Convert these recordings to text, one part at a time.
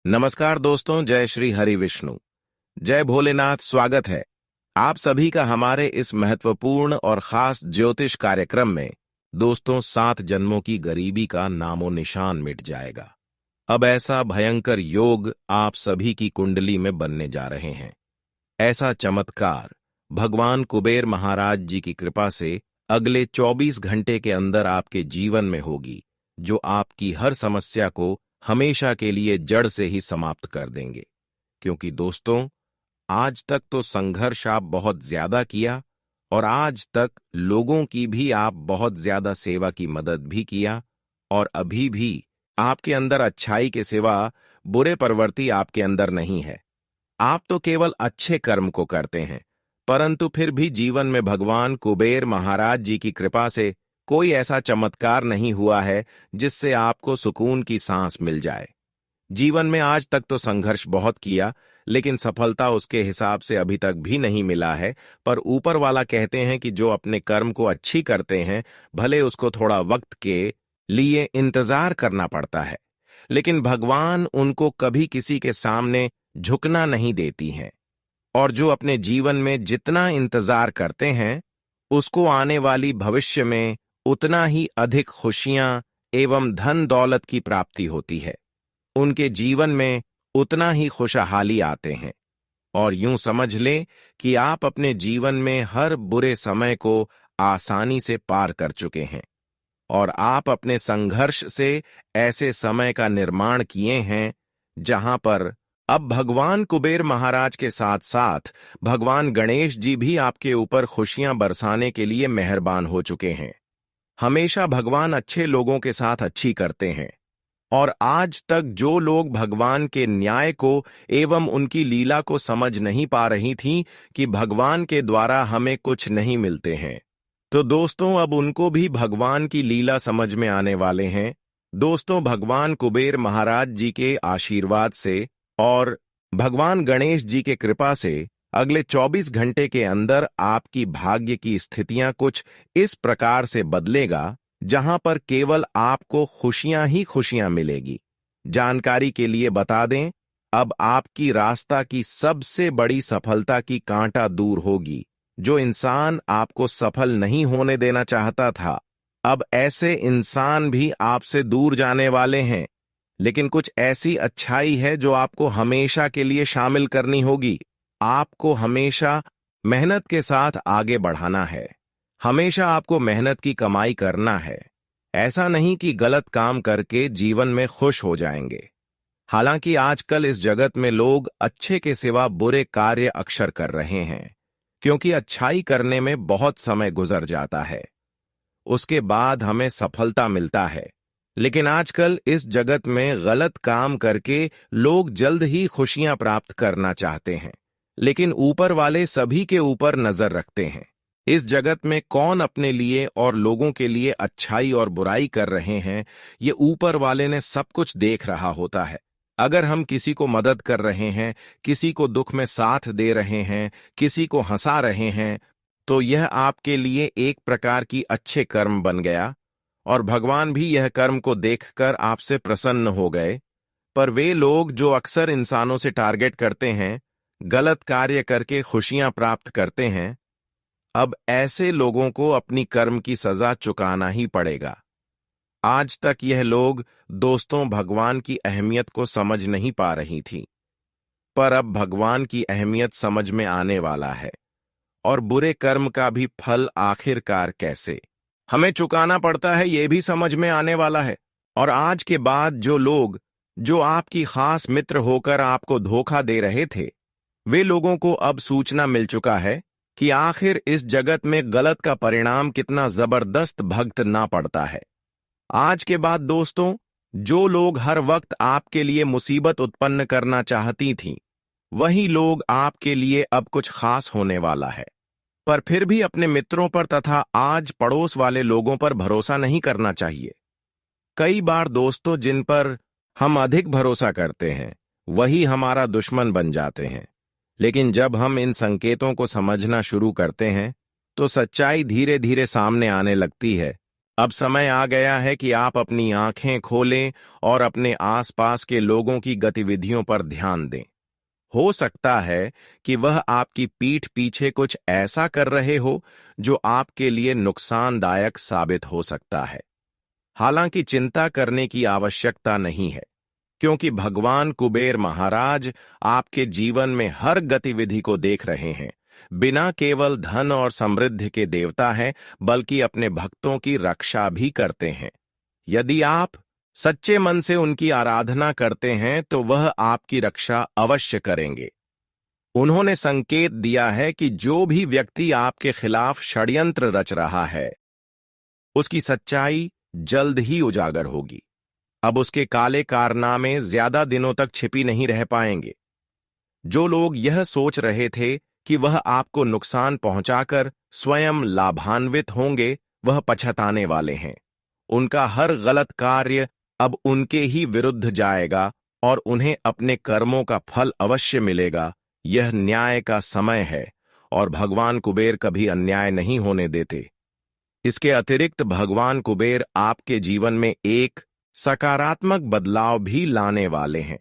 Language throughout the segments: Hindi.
नमस्कार दोस्तों, जय श्री हरि विष्णु, जय भोलेनाथ। स्वागत है आप सभी का हमारे इस महत्वपूर्ण और खास ज्योतिष कार्यक्रम में। दोस्तों, 7 जन्मों की गरीबी का नामो निशान मिट जाएगा। अब ऐसा भयंकर योग आप सभी की कुंडली में बनने जा रहे हैं। ऐसा चमत्कार भगवान कुबेर महाराज जी की कृपा से अगले 24 घंटे के अंदर आपके जीवन में होगी, जो आपकी हर समस्या को हमेशा के लिए जड़ से ही समाप्त कर देंगे। क्योंकि दोस्तों, आज तक तो संघर्ष आप बहुत ज्यादा किया और आज तक लोगों की भी आप बहुत ज्यादा सेवा की मदद भी किया, और अभी भी आपके अंदर अच्छाई के सिवा बुरे प्रवृत्ति आपके अंदर नहीं है। आप तो केवल अच्छे कर्म को करते हैं, परंतु फिर भी जीवन में भगवान कुबेर महाराज जी की कृपा से कोई ऐसा चमत्कार नहीं हुआ है जिससे आपको सुकून की सांस मिल जाए। जीवन में आज तक तो संघर्ष बहुत किया, लेकिन सफलता उसके हिसाब से अभी तक भी नहीं मिला है। पर ऊपर वाला कहते हैं कि जो अपने कर्म को अच्छी करते हैं, भले उसको थोड़ा वक्त के लिए इंतजार करना पड़ता है, लेकिन भगवान उनको कभी किसी के सामने झुकना नहीं देती हैं। और जो अपने जीवन में जितना इंतजार करते हैं, उसको आने वाली भविष्य में उतना ही अधिक खुशियां एवं धन दौलत की प्राप्ति होती है। उनके जीवन में उतना ही खुशहाली आते हैं। और यूं समझ लें कि आप अपने जीवन में हर बुरे समय को आसानी से पार कर चुके हैं, और आप अपने संघर्ष से ऐसे समय का निर्माण किए हैं जहां पर अब भगवान कुबेर महाराज के साथ साथ भगवान गणेश जी भी आपके ऊपर खुशियां बरसाने के लिए मेहरबान हो चुके हैं। हमेशा भगवान अच्छे लोगों के साथ अच्छी करते हैं, और आज तक जो लोग भगवान के न्याय को एवं उनकी लीला को समझ नहीं पा रही थीं कि भगवान के द्वारा हमें कुछ नहीं मिलते हैं, तो दोस्तों अब उनको भी भगवान की लीला समझ में आने वाले हैं। दोस्तों, भगवान कुबेर महाराज जी के आशीर्वाद से और भगवान गणेश जी के कृपा से अगले 24 घंटे के अंदर आपकी भाग्य की स्थितियां कुछ इस प्रकार से बदलेगा, जहां पर केवल आपको खुशियां ही खुशियां मिलेगी। जानकारी के लिए बता दें, अब आपकी रास्ता की सबसे बड़ी सफलता की कांटा दूर होगी। जो इंसान आपको सफल नहीं होने देना चाहता था, अब ऐसे इंसान भी आपसे दूर जाने वाले हैं। लेकिन कुछ ऐसी अच्छाई है जो आपको हमेशा के लिए शामिल करनी होगी। आपको हमेशा मेहनत के साथ आगे बढ़ाना है। हमेशा आपको मेहनत की कमाई करना है। ऐसा नहीं कि गलत काम करके जीवन में खुश हो जाएंगे। हालांकि आजकल इस जगत में लोग अच्छे के सिवा बुरे कार्य अक्सर कर रहे हैं, क्योंकि अच्छाई करने में बहुत समय गुजर जाता है, उसके बाद हमें सफलता मिलता है। लेकिन आजकल इस जगत में गलत काम करके लोग जल्द ही खुशियां प्राप्त करना चाहते हैं, लेकिन ऊपर वाले सभी के ऊपर नजर रखते हैं। इस जगत में कौन अपने लिए और लोगों के लिए अच्छाई और बुराई कर रहे हैं, ये ऊपर वाले ने सब कुछ देख रहा होता है। अगर हम किसी को मदद कर रहे हैं, किसी को दुख में साथ दे रहे हैं, किसी को हंसा रहे हैं, तो यह आपके लिए एक प्रकार की अच्छे कर्म बन गया, और भगवान भी यह कर्म को देखकर आपसे प्रसन्न हो गए। पर वे लोग जो अक्सर इंसानों से टारगेट करते हैं, गलत कार्य करके खुशियां प्राप्त करते हैं, अब ऐसे लोगों को अपनी कर्म की सजा चुकाना ही पड़ेगा। आज तक यह लोग दोस्तों भगवान की अहमियत को समझ नहीं पा रही थी, पर अब भगवान की अहमियत समझ में आने वाला है, और बुरे कर्म का भी फल आखिरकार कैसे हमें चुकाना पड़ता है, यह भी समझ में आने वाला है। और आज के बाद जो लोग जो आपकी खास मित्र होकर आपको धोखा दे रहे थे, वे लोगों को अब सूचना मिल चुका है कि आखिर इस जगत में गलत का परिणाम कितना जबरदस्त भुगतना पड़ता है। आज के बाद दोस्तों, जो लोग हर वक्त आपके लिए मुसीबत उत्पन्न करना चाहती थीं, वही लोग आपके लिए अब कुछ खास होने वाला है। पर फिर भी अपने मित्रों पर तथा आज पड़ोस वाले लोगों पर भरोसा नहीं करना चाहिए। कई बार दोस्तों, जिन पर हम अधिक भरोसा करते हैं, वही हमारा दुश्मन बन जाते हैं। लेकिन जब हम इन संकेतों को समझना शुरू करते हैं, तो सच्चाई धीरे धीरे सामने आने लगती है अब समय आ गया है कि आप अपनी आंखें खोलें और अपने आसपास के लोगों की गतिविधियों पर ध्यान दें। हो सकता है कि वह आपकी पीठ पीछे कुछ ऐसा कर रहे हो जो आपके लिए नुकसानदायक साबित हो सकता है। हालांकि चिंता करने की आवश्यकता नहीं है, क्योंकि भगवान कुबेर महाराज आपके जीवन में हर गतिविधि को देख रहे हैं। बिना केवल धन और समृद्धि के देवता हैं, बल्कि अपने भक्तों की रक्षा भी करते हैं। यदि आप सच्चे मन से उनकी आराधना करते हैं तो वह आपकी रक्षा अवश्य करेंगे। उन्होंने संकेत दिया है कि जो भी व्यक्ति आपके खिलाफ षड्यंत्र रच रहा है, उसकी सच्चाई जल्द ही उजागर होगी। अब उसके काले कारनामे ज्यादा दिनों तक छिपी नहीं रह पाएंगे। जो लोग यह सोच रहे थे कि वह आपको नुकसान पहुंचाकर स्वयं लाभान्वित होंगे, वह पछताने वाले हैं। उनका हर गलत कार्य अब उनके ही विरुद्ध जाएगा और उन्हें अपने कर्मों का फल अवश्य मिलेगा। यह न्याय का समय है और भगवान कुबेर कभी अन्याय नहीं होने देते। इसके अतिरिक्त भगवान कुबेर आपके जीवन में एक सकारात्मक बदलाव भी लाने वाले हैं।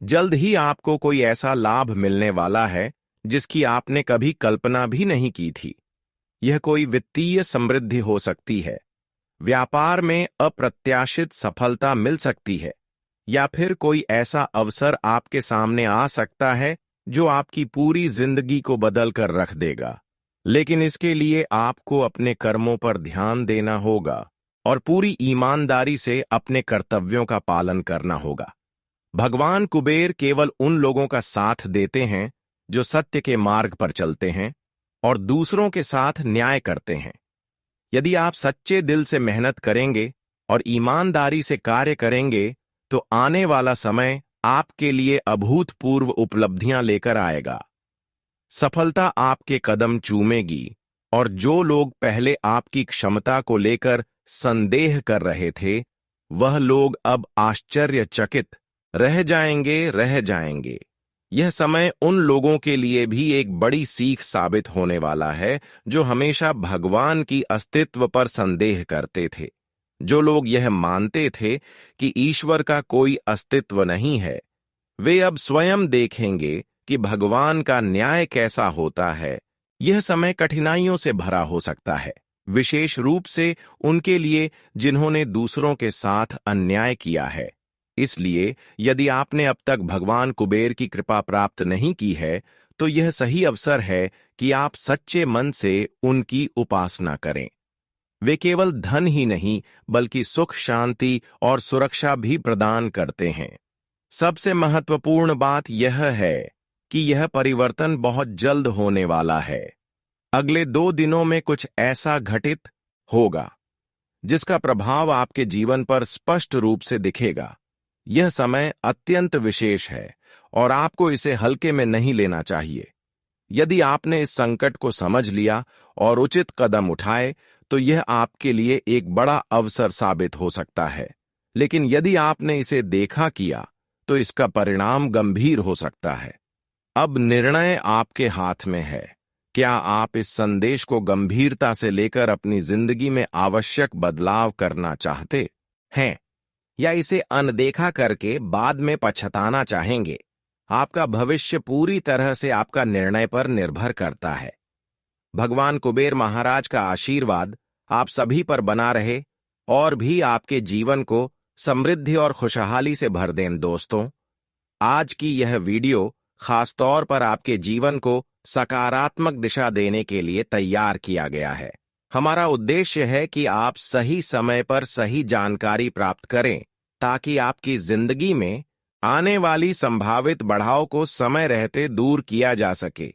जल्द ही आपको कोई ऐसा लाभ मिलने वाला है जिसकी आपने कभी कल्पना भी नहीं की थी। यह कोई वित्तीय समृद्धि हो सकती है, व्यापार में अप्रत्याशित सफलता मिल सकती है, या फिर कोई ऐसा अवसर आपके सामने आ सकता है जो आपकी पूरी जिंदगी को बदल कर रख देगा। लेकिन इसके लिए आपको अपने कर्मों पर ध्यान देना होगा और पूरी ईमानदारी से अपने कर्तव्यों का पालन करना होगा। भगवान कुबेर केवल उन लोगों का साथ देते हैं जो सत्य के मार्ग पर चलते हैं और दूसरों के साथ न्याय करते हैं। यदि आप सच्चे दिल से मेहनत करेंगे और ईमानदारी से कार्य करेंगे तो आने वाला समय आपके लिए अभूतपूर्व उपलब्धियां लेकर आएगा। सफलता आपके कदम चूमेगी और जो लोग पहले आपकी क्षमता को लेकर संदेह कर रहे थे, वह लोग अब आश्चर्यचकित रह जाएंगे। यह समय उन लोगों के लिए भी एक बड़ी सीख साबित होने वाला है जो हमेशा भगवान की अस्तित्व पर संदेह करते थे। जो लोग यह मानते थे कि ईश्वर का कोई अस्तित्व नहीं है, वे अब स्वयं देखेंगे कि भगवान का न्याय कैसा होता है। यह समय कठिनाइयों से भरा हो सकता है, विशेष रूप से उनके लिए जिन्होंने दूसरों के साथ अन्याय किया है। इसलिए यदि आपने अब तक भगवान कुबेर की कृपा प्राप्त नहीं की है, तो यह सही अवसर है कि आप सच्चे मन से उनकी उपासना करें। वे केवल धन ही नहीं, बल्कि सुख, शांति और सुरक्षा भी प्रदान करते हैं। सबसे महत्वपूर्ण बात यह है कि यह परिवर्तन बहुत जल्द होने वाला है। अगले 2 दिनों में कुछ ऐसा घटित होगा जिसका प्रभाव आपके जीवन पर स्पष्ट रूप से दिखेगा। यह समय अत्यंत विशेष है और आपको इसे हल्के में नहीं लेना चाहिए। यदि आपने इस संकट को समझ लिया और उचित कदम उठाए, तो यह आपके लिए एक बड़ा अवसर साबित हो सकता है। लेकिन यदि आपने इसे देखा किया, तो इसका परिणाम गंभीर हो सकता है। अब निर्णय आपके हाथ में है। क्या आप इस संदेश को गंभीरता से लेकर अपनी जिंदगी में आवश्यक बदलाव करना चाहते हैं, या इसे अनदेखा करके बाद में पछताना चाहेंगे? आपका भविष्य पूरी तरह से आपका निर्णय पर निर्भर करता है। भगवान कुबेर महाराज का आशीर्वाद आप सभी पर बना रहे और भी आपके जीवन को समृद्धि और खुशहाली से भर दें। दोस्तों, आज की यह वीडियो खासतौर पर आपके जीवन को सकारात्मक दिशा देने के लिए तैयार किया गया है। हमारा उद्देश्य है कि आप सही समय पर सही जानकारी प्राप्त करें, ताकि आपकी जिंदगी में आने वाली संभावित बढ़ाव को समय रहते दूर किया जा सके।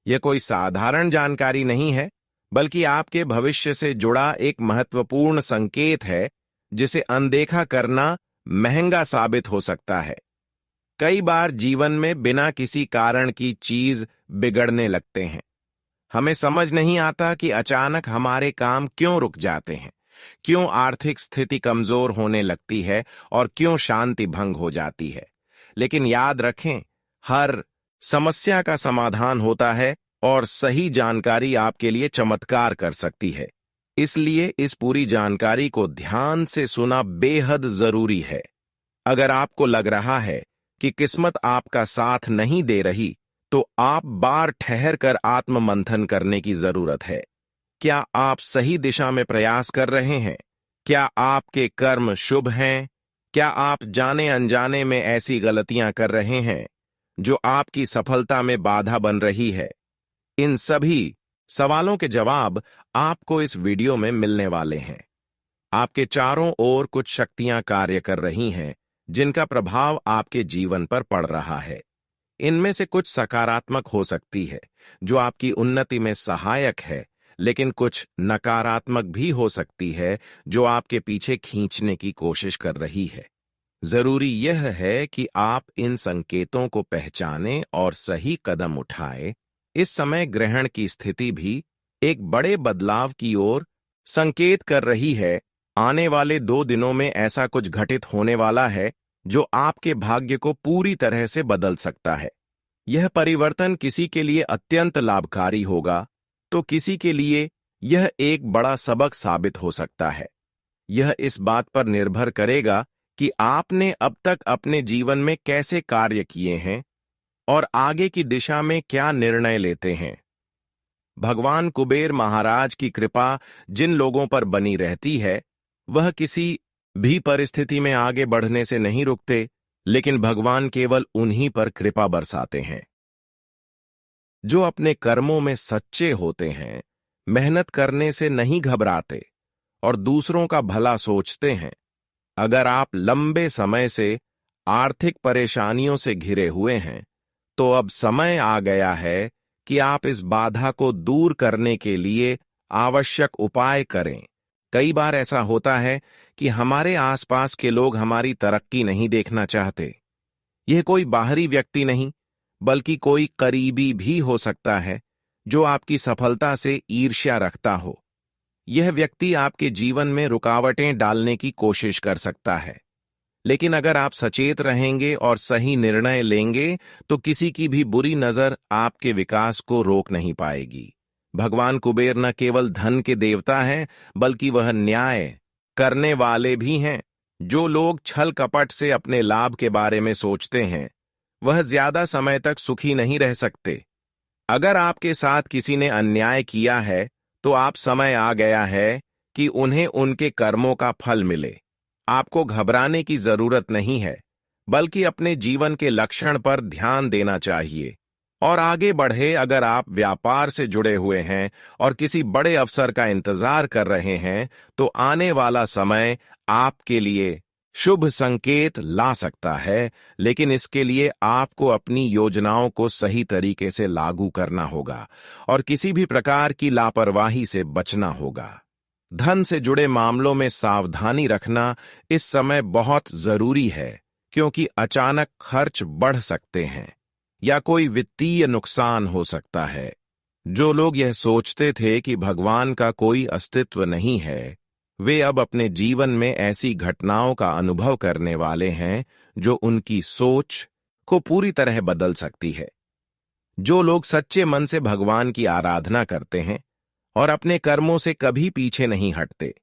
यह कोई साधारण जानकारी नहीं है, बल्कि आपके भविष्य से जुड़ा एक महत्वपूर्ण संकेत है, जिसे अनदेखा करना महंगा साबित हो सकता है। कई बार जीवन में बिना किसी कारण की चीज बिगड़ने लगते हैं। हमें समझ नहीं आता कि अचानक हमारे काम क्यों रुक जाते हैं, क्यों आर्थिक स्थिति कमजोर होने लगती है और क्यों शांति भंग हो जाती है। लेकिन याद रखें, हर समस्या का समाधान होता है और सही जानकारी आपके लिए चमत्कार कर सकती है। इसलिए इस पूरी जानकारी को ध्यान से सुना बेहद जरूरी है। अगर आपको लग रहा है कि किस्मत आपका साथ नहीं दे रही, तो आप बार ठहर कर आत्ममंथन करने की जरूरत है। क्या आप सही दिशा में प्रयास कर रहे हैं? क्या आपके कर्म शुभ हैं? क्या आप जाने अनजाने में ऐसी गलतियां कर रहे हैं जो आपकी सफलता में बाधा बन रही है? इन सभी सवालों के जवाब आपको इस वीडियो में मिलने वाले हैं। आपके चारों ओर कुछ शक्तियां कार्य कर रही हैं जिनका प्रभाव आपके जीवन पर पड़ रहा है। इनमें से कुछ सकारात्मक हो सकती है, जो आपकी उन्नति में सहायक है, लेकिन कुछ नकारात्मक भी हो सकती है, जो आपके पीछे खींचने की कोशिश कर रही है। जरूरी यह है कि आप इन संकेतों को पहचानें और सही कदम उठाएं। इस समय ग्रहण की स्थिति भी एक बड़े बदलाव की ओर संकेत कर रही है। आने वाले 2 दिनों में ऐसा कुछ घटित होने वाला है जो आपके भाग्य को पूरी तरह से बदल सकता है। यह परिवर्तन किसी के लिए अत्यंत लाभकारी होगा, तो किसी के लिए यह एक बड़ा सबक साबित हो सकता है। यह इस बात पर निर्भर करेगा कि आपने अब तक अपने जीवन में कैसे कार्य किए हैं और आगे की दिशा में क्या निर्णय लेते हैं। भगवान कुबेर महाराज की कृपा जिन लोगों पर बनी रहती है, वह किसी भी परिस्थिति में आगे बढ़ने से नहीं रुकते, लेकिन भगवान केवल उन्हीं पर कृपा बरसाते हैं जो अपने कर्मों में सच्चे होते हैं, मेहनत करने से नहीं घबराते और दूसरों का भला सोचते हैं। अगर आप लंबे समय से आर्थिक परेशानियों से घिरे हुए हैं, तो अब समय आ गया है कि आप इस बाधा को दूर करने के लिए आवश्यक उपाय करें। कई बार ऐसा होता है कि हमारे आसपास के लोग हमारी तरक्की नहीं देखना चाहते। यह कोई बाहरी व्यक्ति नहीं, बल्कि कोई करीबी भी हो सकता है जो आपकी सफलता से ईर्ष्या रखता हो। यह व्यक्ति आपके जीवन में रुकावटें डालने की कोशिश कर सकता है, लेकिन अगर आप सचेत रहेंगे और सही निर्णय लेंगे, तो किसी की भी बुरी नजर आपके विकास को रोक नहीं पाएगी। भगवान कुबेर न केवल धन के देवता हैं, बल्कि वह न्याय करने वाले भी हैं। जो लोग छल कपट से अपने लाभ के बारे में सोचते हैं, वह ज्यादा समय तक सुखी नहीं रह सकते। अगर आपके साथ किसी ने अन्याय किया है, तो आप समय आ गया है कि उन्हें उनके कर्मों का फल मिले। आपको घबराने की जरूरत नहीं है, बल्कि अपने जीवन के लक्षण पर ध्यान देना चाहिए और आगे बढ़े। अगर आप व्यापार से जुड़े हुए हैं और किसी बड़े अवसर का इंतजार कर रहे हैं, तो आने वाला समय आपके लिए शुभ संकेत ला सकता है, लेकिन इसके लिए आपको अपनी योजनाओं को सही तरीके से लागू करना होगा और किसी भी प्रकार की लापरवाही से बचना होगा। धन से जुड़े मामलों में सावधानी रखना इस समय बहुत जरूरी है, क्योंकि अचानक खर्च बढ़ सकते हैं या कोई वित्तीय नुकसान हो सकता है। जो लोग यह सोचते थे कि भगवान का कोई अस्तित्व नहीं है, वे अब अपने जीवन में ऐसी घटनाओं का अनुभव करने वाले हैं जो उनकी सोच को पूरी तरह बदल सकती है। जो लोग सच्चे मन से भगवान की आराधना करते हैं और अपने कर्मों से कभी पीछे नहीं हटते,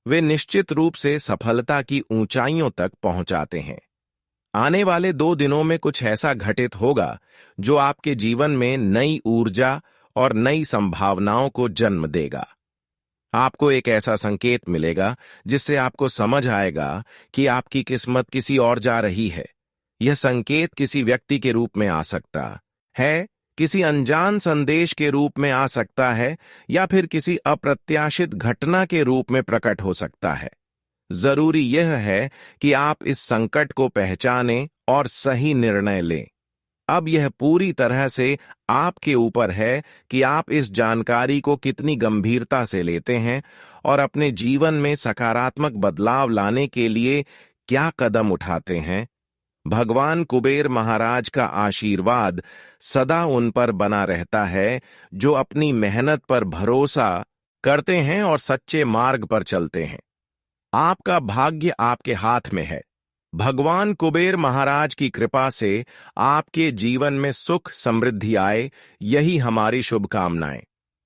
वे निश्चित रूप से सफलता की ऊंचाइयों तक पहुंचाते हैं। आने वाले 2 दिनों में कुछ ऐसा घटित होगा जो आपके जीवन में नई ऊर्जा और नई संभावनाओं को जन्म देगा। आपको एक ऐसा संकेत मिलेगा जिससे आपको समझ आएगा कि आपकी किस्मत किसी और जा रही है। यह संकेत किसी व्यक्ति के रूप में आ सकता है, किसी अनजान संदेश के रूप में आ सकता है, या फिर किसी अप्रत्याशित घटना के रूप में प्रकट हो सकता है। जरूरी यह है कि आप इस संकट को पहचानें और सही निर्णय लें। अब यह पूरी तरह से आपके ऊपर है कि आप इस जानकारी को कितनी गंभीरता से लेते हैं और अपने जीवन में सकारात्मक बदलाव लाने के लिए क्या कदम उठाते हैं। भगवान कुबेर महाराज का आशीर्वाद सदा उन पर बना रहता है जो अपनी मेहनत पर भरोसा करते हैं और सच्चे मार्ग पर चलते हैं। आपका भाग्य आपके हाथ में है। भगवान कुबेर महाराज की कृपा से आपके जीवन में सुख समृद्धि आए, यही हमारी शुभकामनाएं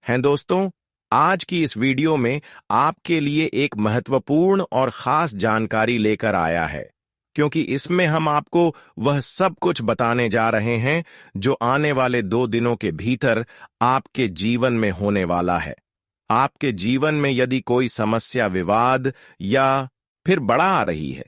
हैं। दोस्तों, आज की इस वीडियो में आपके लिए एक महत्वपूर्ण और खास जानकारी लेकर आया है, क्योंकि इसमें हम आपको वह सब कुछ बताने जा रहे हैं जो आने वाले 2 दिनों के भीतर आपके जीवन में होने वाला है। आपके जीवन में यदि कोई समस्या, विवाद या फिर बढ़ा आ रही है,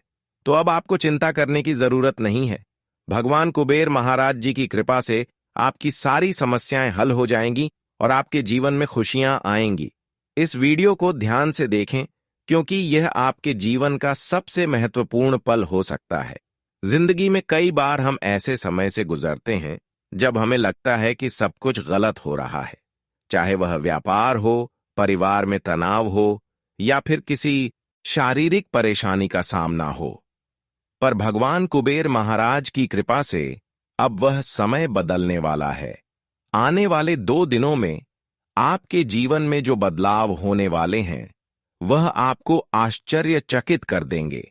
तो अब आपको चिंता करने की जरूरत नहीं है। भगवान कुबेर महाराज जी की कृपा से आपकी सारी समस्याएं हल हो जाएंगी और आपके जीवन में खुशियां आएंगी। इस वीडियो को ध्यान से देखें, क्योंकि यह आपके जीवन का सबसे महत्वपूर्ण पल हो सकता है। जिंदगी में कई बार हम ऐसे समय से गुजरते हैं जब हमें लगता है कि सब कुछ गलत हो रहा है, चाहे वह व्यापार हो, परिवार में तनाव हो या फिर किसी शारीरिक परेशानी का सामना हो। पर भगवान कुबेर महाराज की कृपा से अब वह समय बदलने वाला है। आने वाले 2 दिनों में आपके जीवन में जो बदलाव होने वाले हैं वह आपको आश्चर्यचकित कर देंगे।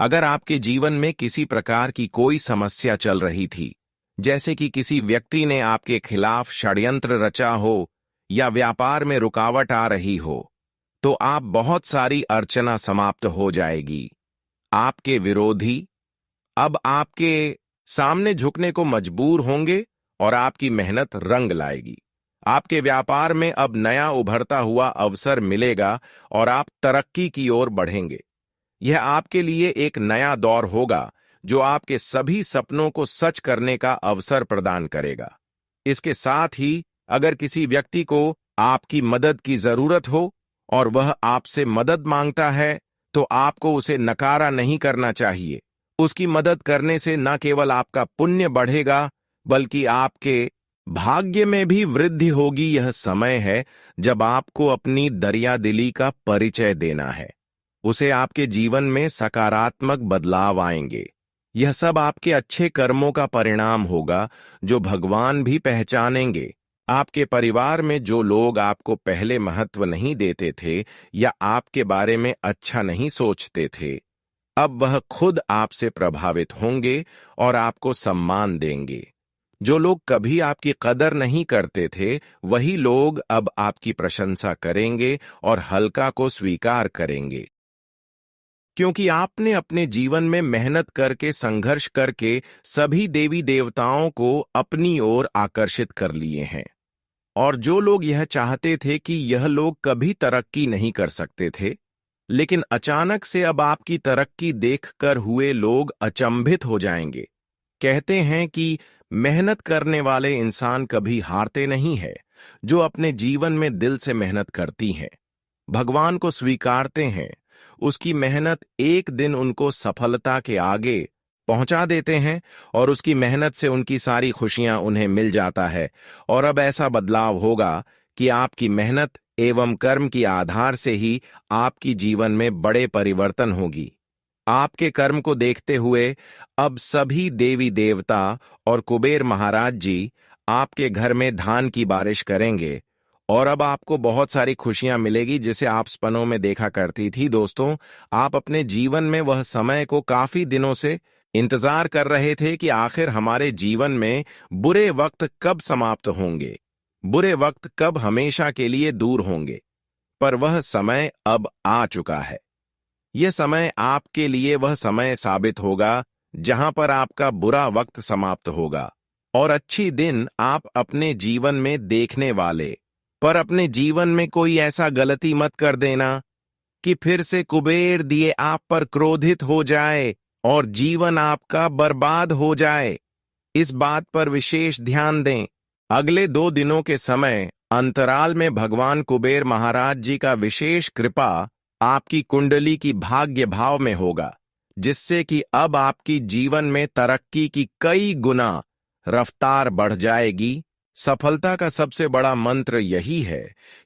अगर आपके जीवन में किसी प्रकार की कोई समस्या चल रही थी, जैसे कि किसी व्यक्ति ने आपके खिलाफ षड्यंत्र रचा हो या व्यापार में रुकावट आ रही हो, तो आप बहुत सारी अर्चना समाप्त हो जाएगी। आपके विरोधी अब आपके सामने झुकने को मजबूर होंगे और आपकी मेहनत रंग लाएगी। आपके व्यापार में अब नया उभरता हुआ अवसर मिलेगा और आप तरक्की की ओर बढ़ेंगे। यह आपके लिए एक नया दौर होगा जो आपके सभी सपनों को सच करने का अवसर प्रदान करेगा। इसके साथ ही अगर किसी व्यक्ति को आपकी मदद की जरूरत हो और वह आपसे मदद मांगता है, तो आपको उसे नकारा नहीं करना चाहिए। उसकी मदद करने से न केवल आपका पुण्य बढ़ेगा, बल्कि आपके भाग्य में भी वृद्धि होगी। यह समय है जब आपको अपनी दरियादिली का परिचय देना है। उसे आपके जीवन में सकारात्मक बदलाव आएंगे। यह सब आपके अच्छे कर्मों का परिणाम होगा जो भगवान भी पहचानेंगे। आपके परिवार में जो लोग आपको पहले महत्व नहीं देते थे या आपके बारे में अच्छा नहीं सोचते थे, अब वह खुद आपसे प्रभावित होंगे और आपको सम्मान देंगे। जो लोग कभी आपकी कदर नहीं करते थे, वही लोग अब आपकी प्रशंसा करेंगे और हल्का को स्वीकार करेंगे, क्योंकि आपने अपने जीवन में मेहनत करके, संघर्ष करके सभी देवी देवताओं को अपनी ओर आकर्षित कर लिए हैं। और जो लोग यह चाहते थे कि यह लोग कभी तरक्की नहीं कर सकते थे, लेकिन अचानक से अब आपकी तरक्की देखकर हुए लोग अचंभित हो जाएंगे। कहते हैं कि मेहनत करने वाले इंसान कभी हारते नहीं है। जो अपने जीवन में दिल से मेहनत करती हैं, भगवान को स्वीकारते हैं, उसकी मेहनत एक दिन उनको सफलता के आगे पहुंचा देते हैं और उसकी मेहनत से उनकी सारी खुशियां उन्हें मिल जाता है। और अब ऐसा बदलाव होगा कि आपकी मेहनत एवं कर्म की आधार से ही आपकी जीवन में बड़े परिवर्तन होगी। आपके कर्म को देखते हुए अब सभी देवी देवता और कुबेर महाराज जी आपके घर में धान की बारिश करेंगे और अब आपको बहुत सारी खुशियां मिलेगी, जिसे आप सपनों में देखा करती थी। दोस्तों, आप अपने जीवन में वह समय को काफी दिनों से इंतजार कर रहे थे कि आखिर हमारे जीवन में बुरे वक्त कब समाप्त होंगे, बुरे वक्त कब हमेशा के लिए दूर होंगे। पर वह समय अब आ चुका है। यह समय आपके लिए वह समय साबित होगा जहां पर आपका बुरा वक्त समाप्त होगा और अच्छी दिन आप अपने जीवन में देखने वाले। पर अपने जीवन में कोई ऐसा गलती मत कर देना कि फिर से कुबेर दिए आप पर क्रोधित हो जाए और जीवन आपका बर्बाद हो जाए। इस बात पर विशेष ध्यान दें। अगले 2 दिनों के समय अंतराल में भगवान कुबेर महाराज जी का विशेष कृपा आपकी कुंडली की भाग्य भाव में होगा, जिससे कि अब आपकी जीवन में तरक्की की कई गुना रफ्तार बढ़ जाएगी। सफलता का सबसे बड़ा मंत्र यही है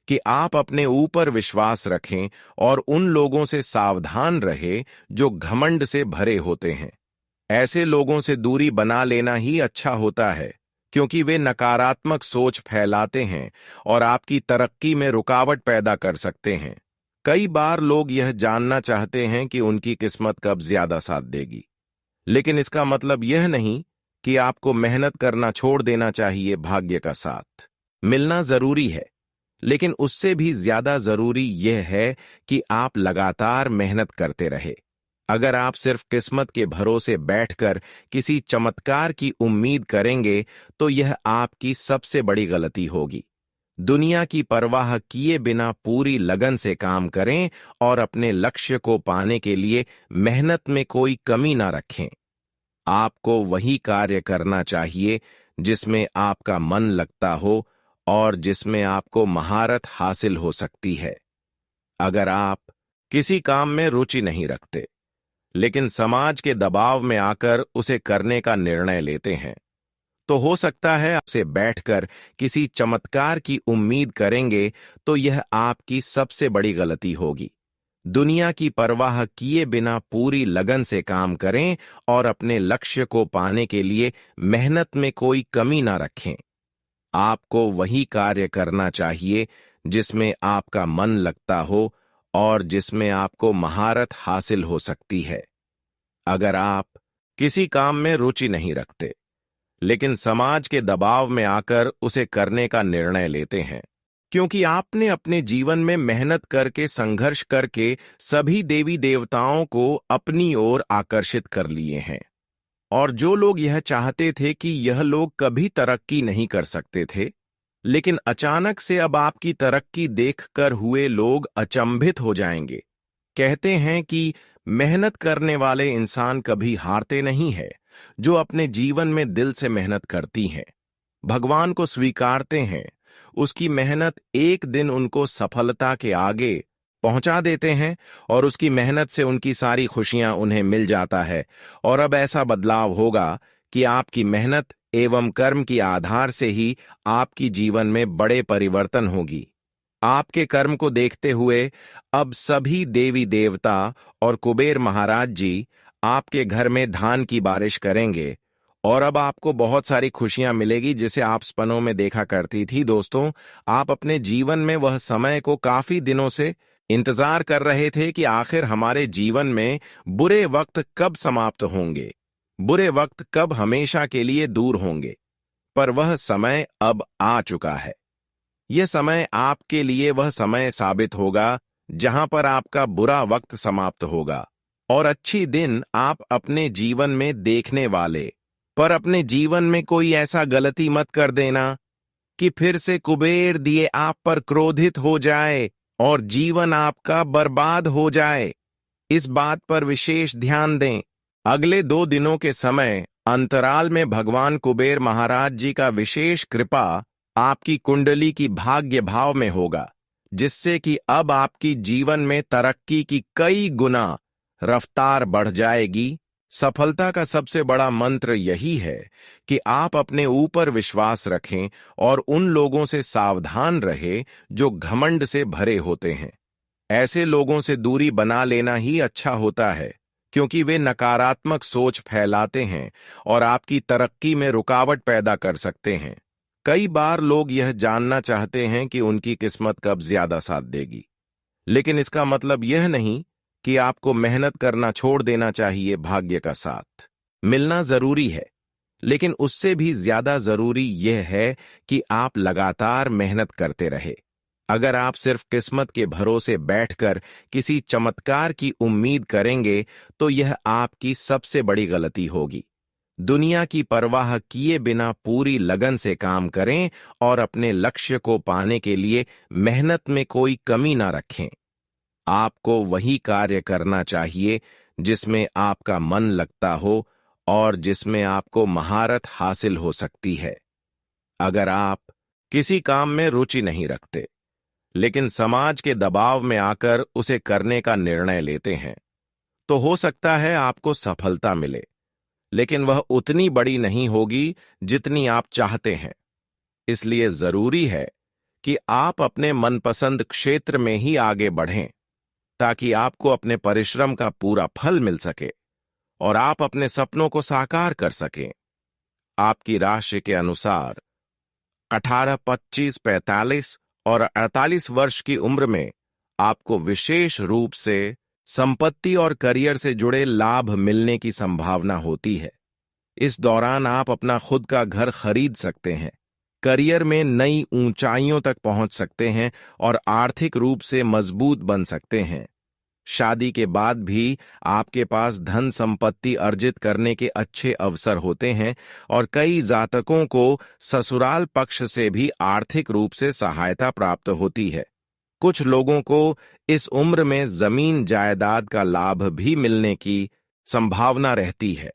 कि आप अपने ऊपर विश्वास रखें और उन लोगों से सावधान रहें जो घमंड से भरे होते हैं। ऐसे लोगों से दूरी बना लेना ही अच्छा होता है, क्योंकि वे नकारात्मक सोच फैलाते हैं और आपकी तरक्की में रुकावट पैदा कर सकते हैं। कई बार लोग यह जानना चाहते हैं कि उनकी किस्मत कब ज्यादा साथ देगी, लेकिन इसका मतलब यह नहीं कि आपको मेहनत करना छोड़ देना चाहिए। भाग्य का साथ मिलना जरूरी है, लेकिन उससे भी ज्यादा जरूरी यह है कि आप लगातार मेहनत करते रहे। अगर आप सिर्फ किस्मत के भरोसे बैठकर किसी चमत्कार की उम्मीद करेंगे तो यह आपकी सबसे बड़ी गलती होगी। दुनिया की परवाह किए बिना पूरी लगन से काम करें और अपने लक्ष्य को पाने के लिए मेहनत में कोई कमी ना रखें। आपको वही कार्य करना चाहिए जिसमें आपका मन लगता हो और जिसमें आपको महारत हासिल हो सकती है। अगर आप किसी काम में रुचि नहीं रखते, लेकिन समाज के दबाव में आकर उसे करने का निर्णय लेते हैं, तो हो सकता है आपसे बैठकर किसी चमत्कार की उम्मीद करेंगे तो यह आपकी सबसे बड़ी गलती होगी। दुनिया की परवाह किए बिना पूरी लगन से काम करें और अपने लक्ष्य को पाने के लिए मेहनत में कोई कमी ना रखें। आपको वही कार्य करना चाहिए जिसमें आपका मन लगता हो और जिसमें आपको महारत हासिल हो सकती है। अगर आप किसी काम में रुचि नहीं रखते, लेकिन समाज के दबाव में आकर उसे करने का निर्णय लेते हैं, क्योंकि आपने अपने जीवन में मेहनत करके संघर्ष करके सभी देवी देवताओं को अपनी ओर आकर्षित कर लिए हैं, और जो लोग यह चाहते थे कि यह लोग कभी तरक्की नहीं कर सकते थे, लेकिन अचानक से अब आपकी तरक्की देखकर हुए लोग अचंभित हो जाएंगे। कहते हैं कि मेहनत करने वाले इंसान कभी हारते नहीं है। जो अपने जीवन में दिल से मेहनत करती हैं, भगवान को स्वीकारते हैं, उसकी मेहनत एक दिन उनको सफलता के आगे पहुंचा देते हैं और उसकी मेहनत से उनकी सारी खुशियां उन्हें मिल जाता है। और अब ऐसा बदलाव होगा कि आपकी मेहनत एवं कर्म की आधार से ही आपकी जीवन में बड़े परिवर्तन होगी। आपके कर्म को देखते हुए अब सभी देवी देवता और कुबेर महाराज जी आपके घर में धान की बारिश करेंगे और अब आपको बहुत सारी खुशियां मिलेगी, जिसे आप सपनों में देखा करती थी। दोस्तों, आप अपने जीवन में वह समय को काफी दिनों से इंतजार कर रहे थे कि आखिर हमारे जीवन में बुरे वक्त कब समाप्त होंगे, बुरे वक्त कब हमेशा के लिए दूर होंगे। पर वह समय अब आ चुका है। यह समय आपके लिए वह समय साबित होगा जहां पर आपका बुरा वक्त समाप्त होगा और अच्छी दिन आप अपने जीवन में देखने वाले। पर अपने जीवन में कोई ऐसा गलती मत कर देना कि फिर से कुबेर दिए आप पर क्रोधित हो जाए और जीवन आपका बर्बाद हो जाए। इस बात पर विशेष ध्यान दें। अगले 2 दिनों के समय अंतराल में भगवान कुबेर महाराज जी का विशेष कृपा आपकी कुंडली की भाग्य भाव में होगा, जिससे कि अब आपकी जीवन में तरक्की की कई गुना रफ्तार बढ़ जाएगी। सफलता का सबसे बड़ा मंत्र यही है कि आप अपने ऊपर विश्वास रखें और उन लोगों से सावधान रहें जो घमंड से भरे होते हैं। ऐसे लोगों से दूरी बना लेना ही अच्छा होता है, क्योंकि वे नकारात्मक सोच फैलाते हैं और आपकी तरक्की में रुकावट पैदा कर सकते हैं। कई बार लोग यह जानना चाहते हैं कि उनकी किस्मत कब ज्यादा साथ देगी, लेकिन इसका मतलब यह नहीं कि आपको मेहनत करना छोड़ देना चाहिए। भाग्य का साथ मिलना जरूरी है, लेकिन उससे भी ज्यादा जरूरी यह है कि आप लगातार मेहनत करते रहे। अगर आप सिर्फ किस्मत के भरोसे बैठकर किसी चमत्कार की उम्मीद करेंगे तो यह आपकी सबसे बड़ी गलती होगी। दुनिया की परवाह किए बिना पूरी लगन से काम करें और अपने लक्ष्य को पाने के लिए मेहनत में कोई कमी ना रखें। आपको वही कार्य करना चाहिए जिसमें आपका मन लगता हो और जिसमें आपको महारत हासिल हो सकती है। अगर आप किसी काम में रुचि नहीं रखते, लेकिन समाज के दबाव में आकर उसे करने का निर्णय लेते हैं, तो हो सकता है आपको सफलता मिले, लेकिन वह उतनी बड़ी नहीं होगी जितनी आप चाहते हैं। इसलिए जरूरी है कि आप अपने मनपसंद क्षेत्र में ही आगे बढ़ें, ताकि आपको अपने परिश्रम का पूरा फल मिल सके और आप अपने सपनों को साकार कर सकें। आपकी राशि के अनुसार 18, 25, 45 और 48 वर्ष की उम्र में आपको विशेष रूप से संपत्ति और करियर से जुड़े लाभ मिलने की संभावना होती है। इस दौरान आप अपना खुद का घर खरीद सकते हैं करियर में नई ऊंचाइयों तक पहुंच सकते हैं और आर्थिक रूप से मजबूत बन सकते हैं। शादी के बाद भी आपके पास धन संपत्ति अर्जित करने के अच्छे अवसर होते हैं और कई जातकों को ससुराल पक्ष से भी आर्थिक रूप से सहायता प्राप्त होती है। कुछ लोगों को इस उम्र में जमीन जायदाद का लाभ भी मिलने की संभावना रहती है।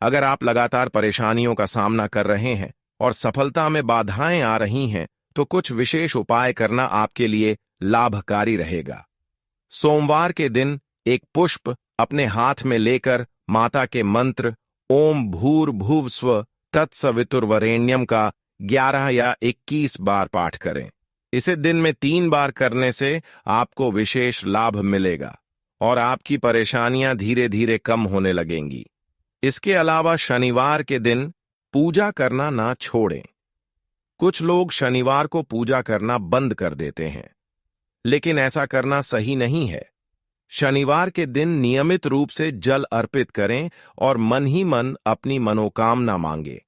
अगर आप लगातार परेशानियों का सामना कर रहे हैं और सफलता में बाधाएं आ रही हैं, तो कुछ विशेष उपाय करना आपके लिए लाभकारी रहेगा। सोमवार के दिन एक पुष्प अपने हाथ में लेकर माता के मंत्र ओम भूर्भुवस्व तत्सवितुर्वरेण्यम का 11 या 21 बार पाठ करें। इसे दिन में 3 बार करने से आपको विशेष लाभ मिलेगा और आपकी परेशानियां धीरे धीरे कम होने लगेंगी। इसके अलावा शनिवार के दिन पूजा करना ना छोड़ें। कुछ लोग शनिवार को पूजा करना बंद कर देते हैं, लेकिन ऐसा करना सही नहीं है। शनिवार के दिन नियमित रूप से जल अर्पित करें और मन ही मन अपनी मनोकामना मांगे।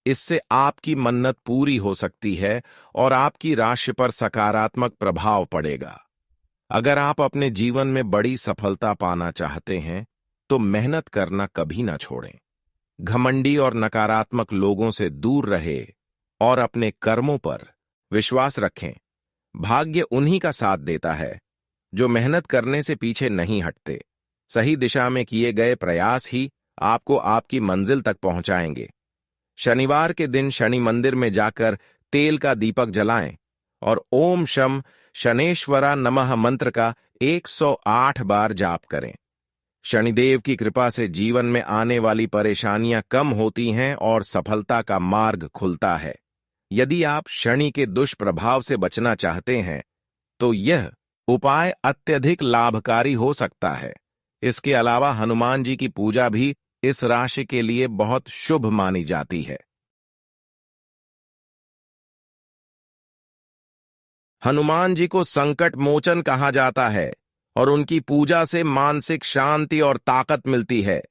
इससे आपकी मन्नत पूरी हो सकती है और आपकी राशि पर सकारात्मक प्रभाव पड़ेगा। अगर आप अपने जीवन में बड़ी सफलता पाना चाहते हैं, तो मेहनत करना कभी ना छोड़ें। घमंडी और नकारात्मक लोगों से दूर रहे और अपने कर्मों पर विश्वास रखें। भाग्य उन्हीं का साथ देता है जो मेहनत करने से पीछे नहीं हटते। सही दिशा में किए गए प्रयास ही आपको आपकी मंजिल तक पहुंचाएंगे। शनिवार के दिन शनि मंदिर में जाकर तेल का दीपक जलाएं और ओम शम शनेश्वरा नमः मंत्र का 108 बार जाप करें। शनिदेव की कृपा से जीवन में आने वाली परेशानियां कम होती हैं और सफलता का मार्ग खुलता है। यदि आप शनि के दुष्प्रभाव से बचना चाहते हैं, तो यह उपाय अत्यधिक लाभकारी हो सकता है। इसके अलावा हनुमान जी की पूजा भी इस राशि के लिए बहुत शुभ मानी जाती है। हनुमान जी को संकट मोचन कहा जाता है और उनकी पूजा से मानसिक शांति और ताकत मिलती है।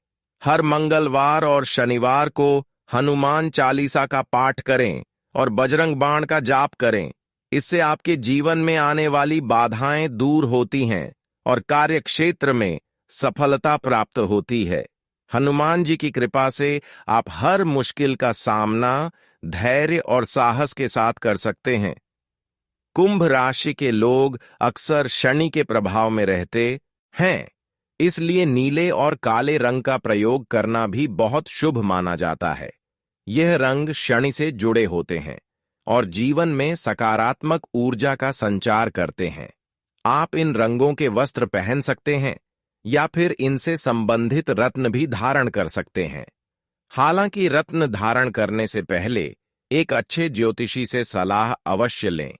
हर मंगलवार और शनिवार को हनुमान चालीसा का पाठ करें और बजरंग बाण का जाप करें। इससे आपके जीवन में आने वाली बाधाएं दूर होती हैं और कार्य क्षेत्र में सफलता प्राप्त होती है। हनुमान जी की कृपा से आप हर मुश्किल का सामना धैर्य और साहस के साथ कर सकते हैं। कुंभ राशि के लोग अक्सर शनि के प्रभाव में रहते हैं, इसलिए नीले और काले रंग का प्रयोग करना भी बहुत शुभ माना जाता है। यह रंग शनि से जुड़े होते हैं और जीवन में सकारात्मक ऊर्जा का संचार करते हैं। आप इन रंगों के वस्त्र पहन सकते हैं या फिर इनसे संबंधित रत्न भी धारण कर सकते हैं। हालांकि रत्न धारण करने से पहले एक अच्छे ज्योतिषी से सलाह अवश्य लें।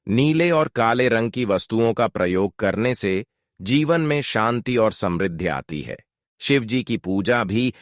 नीले और काले रंग की वस्तुओं का प्रयोग करने से जीवन में शांति और समृद्धि आती है। शिव जी की पूजा भी